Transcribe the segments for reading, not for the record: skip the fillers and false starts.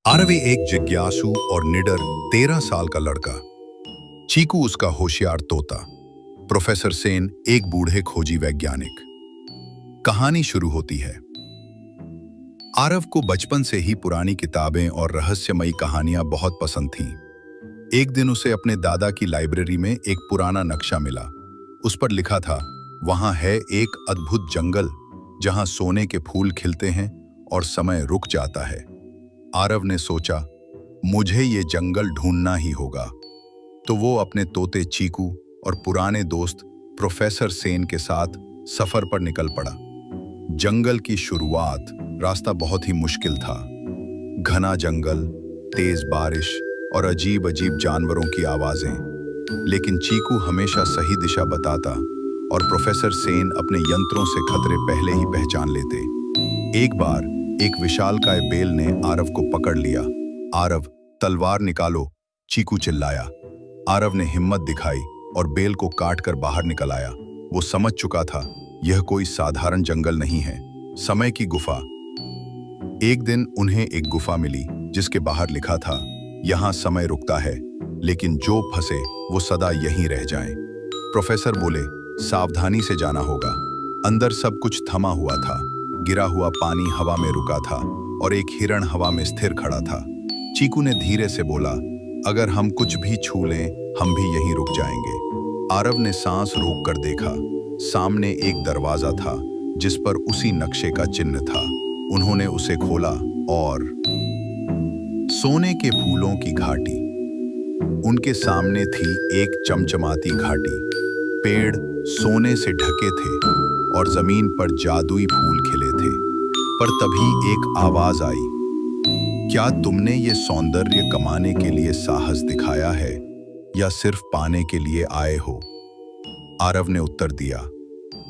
RV एक जिज्ञासु और निडर 13 साल का लड़का। चीकू उसका होशियार तोता। प्रोफेसर सेन एक बूढ़े खोजी वैज्ञानिक। कहानी शुरू होती है। आरव को बचपन से ही पुरानी किताबें और रहस्यमयी कहानियां बहुत पसंद थीं। एक दिन उसे अपने दादा की लाइब्रेरी में एक पुराना नक्शा मिला। उस पर लिखा था, वहां है एक अद्भुत जंगल जहां सोने के फूल खिलते हैं और समय रुक जाता है। आरव ने सोचा, मुझे ये जंगल ढूंढना ही होगा। तो वो अपने तोते चीकू और पुराने दोस्त प्रोफेसर सेन के साथ सफर पर निकल पड़ा। जंगल की शुरुआत, रास्ता बहुत ही मुश्किल था। घना जंगल, तेज बारिश और अजीब अजीब जानवरों की आवाजें। लेकिन चीकू हमेशा सही दिशा बताता और प्रोफेसर सेन अपने यंत्रों से खतरे पहले ही पहचान लेते। एक बार एक विशालकाय बेल ने आरव को पकड़ लिया। आरव, तलवार निकालो, चीकू चिल्लाया। आरव ने हिम्मत दिखाई और बेल को काट कर बाहर निकल आया। वो समझ चुका था, यह कोई साधारण जंगल नहीं है, समय की गुफा। एक दिन उन्हें एक गुफा मिली जिसके बाहर लिखा था, यहाँ समय रुकता है, लेकिन जो फंसे वो सदा यहीं रह जाएं। प्रोफेसर बोले, सावधानी से जाना होगा। अंदर सब कुछ थमा हुआ था। गिरा हुआ पानी हवा में रुका था और एक हिरण हवा में स्थिर खड़ा था। चीकू ने धीरे से बोला, अगर हम कुछ भी छू लें, हम भी यहीं रुक जाएंगे। आरव ने सांस रोक कर देखा। सामने एक दरवाजा था जिस पर उसी नक्शे का चिन्ह था। उन्होंने उसे खोला और सोने के फूलों की घाटी। उनके सामने थी एक चमचमाती घाटी। पेड़ सोने से ढके थे और जमीन पर जादुई फूल खिले थे। पर तभी एक आवाज आई, क्या तुमने ये सौंदर्य कमाने के लिए साहस दिखाया है या सिर्फ पाने के लिए आए हो? आरव ने उत्तर दिया,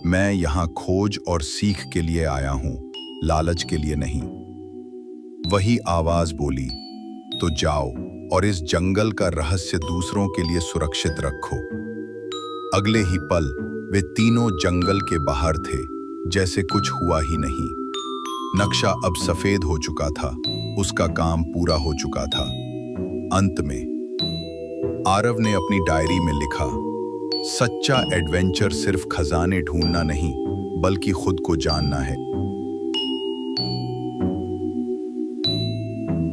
मैं यहाँ खोज और सीख के लिए आया हूं, लालच के लिए नहीं। वही आवाज बोली, तो जाओ और इस जंगल का रहस्य दूसरों के लिए सुरक्षित रखो। अगले ही पल वे तीनों जंगल के बाहर थे, जैसे कुछ हुआ ही नहीं। नक्शा अब सफेद हो चुका था, उसका काम पूरा हो चुका था। अंत में आरव ने अपनी डायरी में लिखा, सच्चा एडवेंचर सिर्फ खजाने ढूंढना नहीं, बल्कि खुद को जानना है।